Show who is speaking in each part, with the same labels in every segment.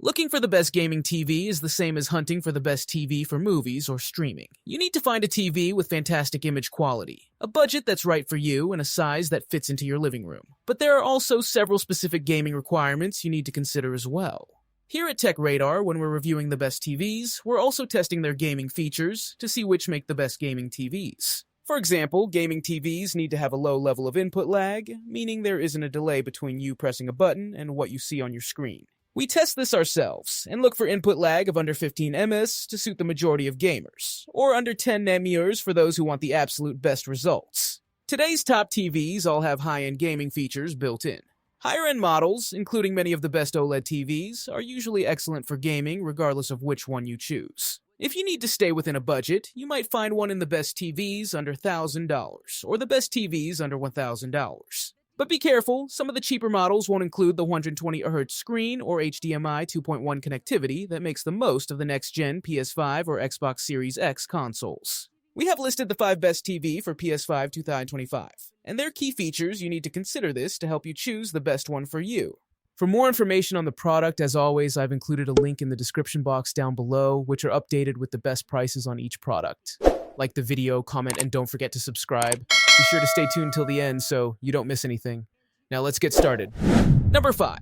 Speaker 1: Looking for the best gaming TV is the same as hunting for the best TV for movies or streaming. You need to find a TV with fantastic image quality, a budget that's right for you, and a size that fits into your living room. But there are also several specific gaming requirements you need to consider as well. Here at Tech Radar, when we're reviewing the best TVs, we're also testing their gaming features to see which make the best gaming TVs. For example, gaming TVs need to have a low level of input lag, meaning there isn't a delay between you pressing a button and what you see on your screen. We test this ourselves, and look for input lag of under 15 ms to suit the majority of gamers, or under 10 ms for those who want the absolute best results. Today's top TVs all have high-end gaming features built in. Higher-end models, including many of the best OLED TVs, are usually excellent for gaming regardless of which one you choose. If you need to stay within a budget, you might find one in the best TVs under $1,000, or the best TVs under $1,000. But be careful, some of the cheaper models won't include the 120Hz screen or HDMI 2.1 connectivity that makes the most of the next-gen PS5 or Xbox Series X consoles. We have listed the 5 best TV for PS5 2025, and their key features you need to consider this to help you choose the best one for you. For more information on the product, as always, I've included a link in the description box down below, which are updated with the best prices on each product. Like the video, comment, and don't forget to subscribe. Be sure to stay tuned till the end so you don't miss anything. Now let's get started. Number 5.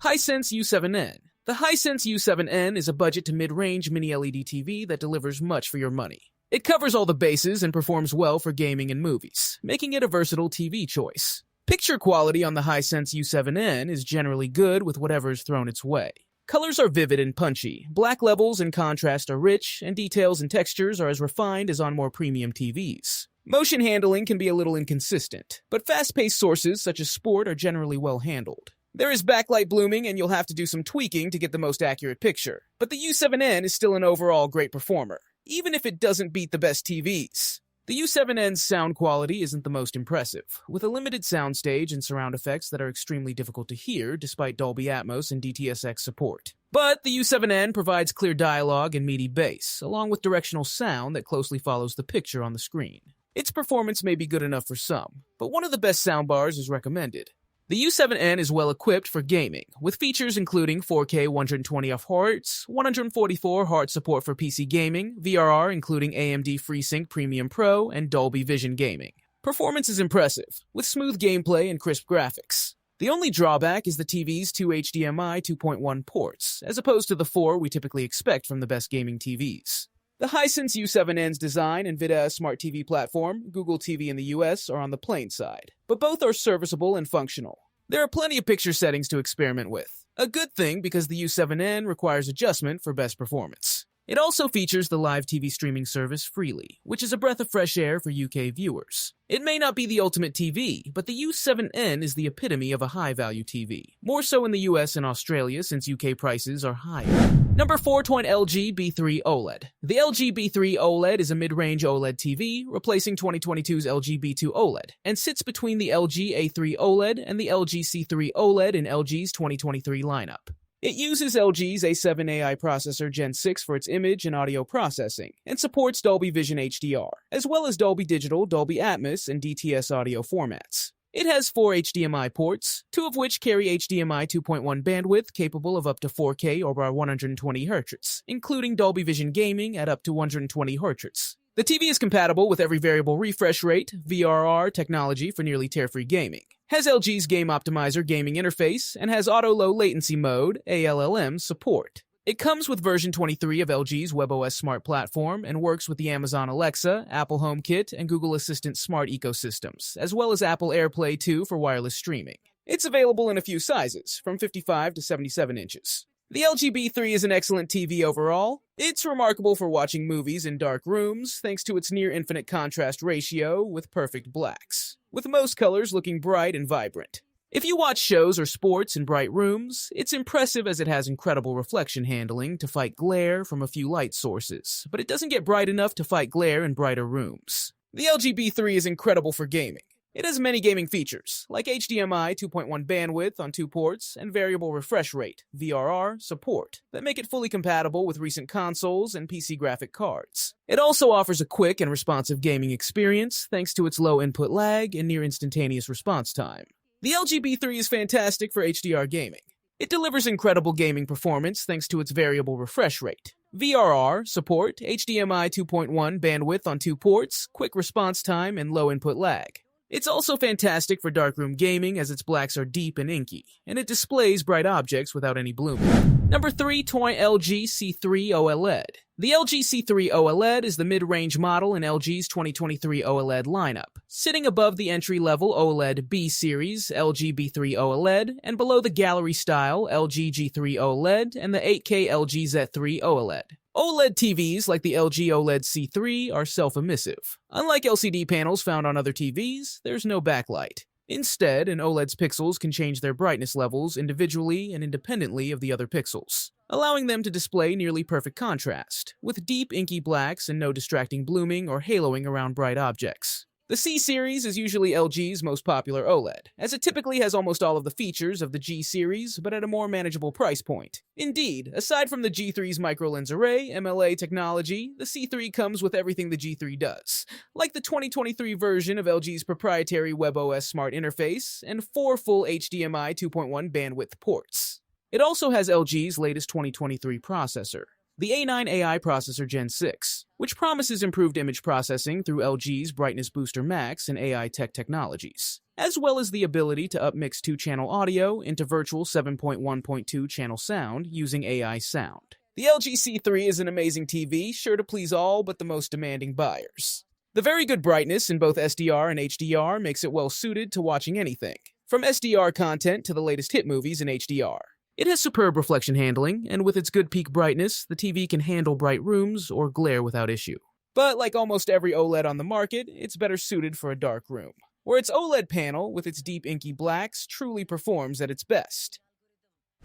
Speaker 1: Hisense U7N. The Hisense U7N is a budget to mid-range mini-LED TV that delivers much for your money. It covers all the bases and performs well for gaming and movies, making it a versatile TV choice. Picture quality on the Hisense U7N is generally good with whatever is thrown its way. Colors are vivid and punchy, black levels and contrast are rich, and details and textures are as refined as on more premium TVs. Motion handling can be a little inconsistent, but fast-paced sources such as sport are generally well handled. There is backlight blooming and you'll have to do some tweaking to get the most accurate picture, but the U7N is still an overall great performer, even if it doesn't beat the best TVs. The U7N's sound quality isn't the most impressive, with a limited soundstage and surround effects that are extremely difficult to hear despite Dolby Atmos and DTS:X support. But the U7N provides clear dialogue and meaty bass, along with directional sound that closely follows the picture on the screen. Its performance may be good enough for some, but one of the best soundbars is recommended. The U7N is well equipped for gaming, with features including 4K 120Hz, 144Hz support for PC gaming, VRR including AMD FreeSync Premium Pro, and Dolby Vision gaming. Performance is impressive, with smooth gameplay and crisp graphics. The only drawback is the TV's 2 HDMI 2.1 ports, as opposed to the 4 we typically expect from the best gaming TVs. The Hisense U7N's design and VIDAA Smart TV platform, Google TV in the US, are on the plain side, but both are serviceable and functional. There are plenty of picture settings to experiment with. A good thing because the U7N requires adjustment for best performance. It also features the live TV streaming service Freely, which is a breath of fresh air for UK viewers. It may not be the ultimate TV, but the U7N is the epitome of a high-value TV, more so in the US and Australia since UK prices are higher. Number 4. LG B3 OLED. The LG B3 OLED is a mid-range OLED TV, replacing 2022's LG B2 OLED, and sits between the LG A3 OLED and the LG C3 OLED in LG's 2023 lineup. It uses LG's A7 AI processor Gen 6 for its image and audio processing, and supports Dolby Vision HDR, as well as Dolby Digital, Dolby Atmos, and DTS audio formats. It has 4 HDMI ports, 2 of which carry HDMI 2.1 bandwidth capable of up to 4K over 120 Hz, including Dolby Vision gaming at up to 120 Hz. The TV is compatible with every variable refresh rate, VRR technology for nearly tear-free gaming, has LG's Game Optimizer gaming interface, and has Auto Low Latency Mode, ALLM, support. It comes with version 23 of LG's WebOS Smart Platform and works with the Amazon Alexa, Apple HomeKit, and Google Assistant smart ecosystems, as well as Apple AirPlay 2 for wireless streaming. It's available in a few sizes, from 55 to 77 inches. The LG B3 is an excellent TV overall. It's remarkable for watching movies in dark rooms thanks to its near-infinite contrast ratio with perfect blacks, with most colors looking bright and vibrant. If you watch shows or sports in bright rooms, it's impressive as it has incredible reflection handling to fight glare from a few light sources, but it doesn't get bright enough to fight glare in brighter rooms. The LG B3 is incredible for gaming. It has many gaming features, like HDMI 2.1 bandwidth on 2 ports and variable refresh rate, VRR, support, that make it fully compatible with recent consoles and PC graphic cards. It also offers a quick and responsive gaming experience thanks to its low input lag and near instantaneous response time. The LG B3 is fantastic for HDR gaming. It delivers incredible gaming performance thanks to its variable refresh rate, VRR support, HDMI 2.1 bandwidth on 2 ports, quick response time, and low input lag. It's also fantastic for darkroom gaming as its blacks are deep and inky, and it displays bright objects without any blooming. Number 3. Toy LG C3 OLED. The LG C3 OLED is the mid-range model in LG's 2023 OLED lineup, sitting above the entry-level OLED B series LG B3 OLED and below the gallery-style LG G3 OLED and the 8K LG Z3 OLED. OLED TVs like the LG OLED C3 are self-emissive. Unlike LCD panels found on other TVs, there's no backlight. Instead, an OLED's pixels can change their brightness levels individually and independently of the other pixels, allowing them to display nearly perfect contrast, with deep inky blacks and no distracting blooming or haloing around bright objects. The C series is usually LG's most popular OLED, as it typically has almost all of the features of the G series, but at a more manageable price point. Indeed, aside from the G3's microlens array, MLA technology, the C3 comes with everything the G3 does, like the 2023 version of LG's proprietary WebOS smart interface and 4 full HDMI 2.1 bandwidth ports. It also has LG's latest 2023 processor, the A9 AI processor Gen 6, which promises improved image processing through LG's Brightness Booster Max and AI Tech technologies, as well as the ability to upmix 2-channel audio into virtual 7.1.2 channel sound using AI sound. The LG C3 is an amazing TV, sure to please all but the most demanding buyers. The very good brightness in both SDR and HDR makes it well suited to watching anything, from SDR content to the latest hit movies in HDR. It has superb reflection handling, and with its good peak brightness, the TV can handle bright rooms or glare without issue. But like almost every OLED on the market, it's better suited for a dark room, where its OLED panel, with its deep inky blacks, truly performs at its best.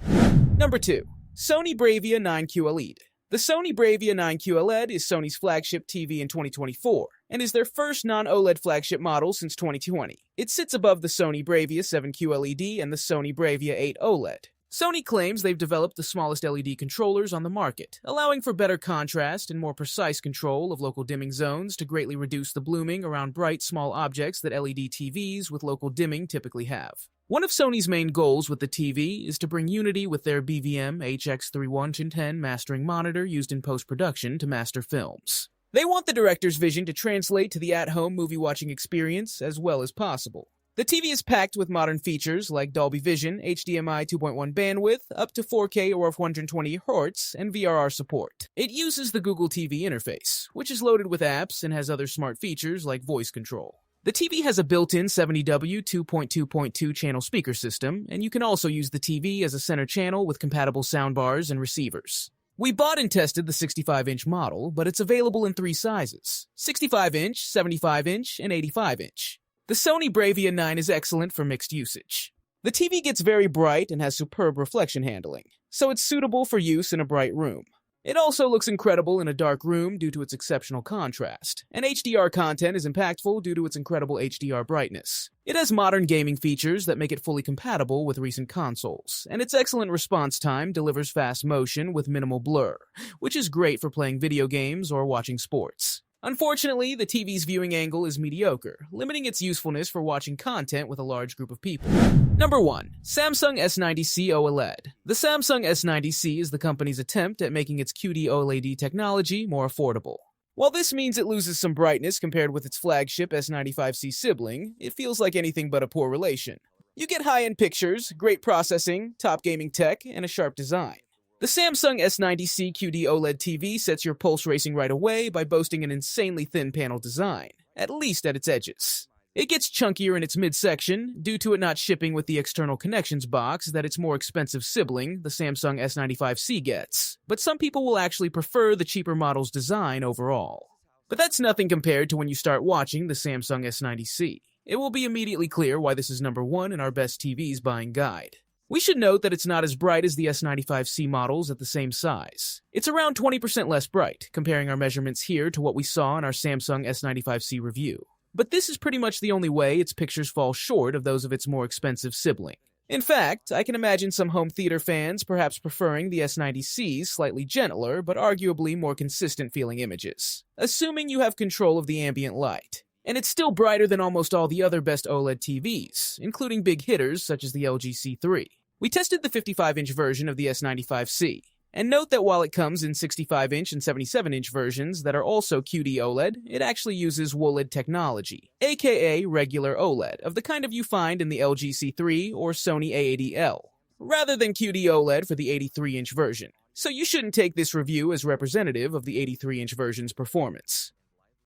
Speaker 1: Number 2. Sony Bravia 9 QLED. The Sony Bravia 9 QLED is Sony's flagship TV in 2024, and is their first non-OLED flagship model since 2020. It sits above the Sony Bravia 7 QLED and the Sony Bravia 8 OLED. Sony claims they've developed the smallest LED controllers on the market, allowing for better contrast and more precise control of local dimming zones to greatly reduce the blooming around bright, small objects that LED TVs with local dimming typically have. One of Sony's main goals with the TV is to bring unity with their BVM HX3110 mastering monitor used in post-production to master films. They want the director's vision to translate to the at-home movie-watching experience as well as possible. The TV is packed with modern features like Dolby Vision, HDMI 2.1 bandwidth, up to 4K or 120Hz, and VRR support. It uses the Google TV interface, which is loaded with apps and has other smart features like voice control. The TV has a built-in 70W 2.2.2 channel speaker system, and you can also use the TV as a center channel with compatible soundbars and receivers. We bought and tested the 65-inch model, but it's available in 3 sizes: 65-inch, 75-inch, and 85-inch. The Sony Bravia 9 is excellent for mixed usage. The TV gets very bright and has superb reflection handling, so it's suitable for use in a bright room. It also looks incredible in a dark room due to its exceptional contrast, and HDR content is impactful due to its incredible HDR brightness. It has modern gaming features that make it fully compatible with recent consoles, and its excellent response time delivers fast motion with minimal blur, which is great for playing video games or watching sports. Unfortunately, the TV's viewing angle is mediocre, limiting its usefulness for watching content with a large group of people. Number 1. Samsung S90C OLED. The Samsung S90C is the company's attempt at making its QD-OLED technology more affordable. While this means it loses some brightness compared with its flagship S95C sibling, it feels like anything but a poor relation. You get high-end pictures, great processing, top gaming tech, and a sharp design. The Samsung S90C QD OLED TV sets your pulse racing right away by boasting an insanely thin panel design, at least at its edges. It gets chunkier in its midsection, due to it not shipping with the external connections box that its more expensive sibling, the Samsung S95C, gets, but some people will actually prefer the cheaper model's design overall. But that's nothing compared to when you start watching the Samsung S90C. It will be immediately clear why this is number 1 in our best TVs buying guide. We should note that it's not as bright as the S95C models at the same size. It's around 20% less bright, comparing our measurements here to what we saw in our Samsung S95C review. But this is pretty much the only way its pictures fall short of those of its more expensive sibling. In fact, I can imagine some home theater fans perhaps preferring the S90C's slightly gentler but arguably more consistent feeling images, assuming you have control of the ambient light. And it's still brighter than almost all the other best OLED TVs, including big hitters such as the LG C3. We tested the 55-inch version of the S95C. And note that while it comes in 65-inch and 77-inch versions that are also QD OLED, it actually uses WOLED technology, aka regular OLED, of the kind of you find in the LG C3 or Sony A80L, rather than QD OLED for the 83-inch version. So you shouldn't take this review as representative of the 83-inch version's performance.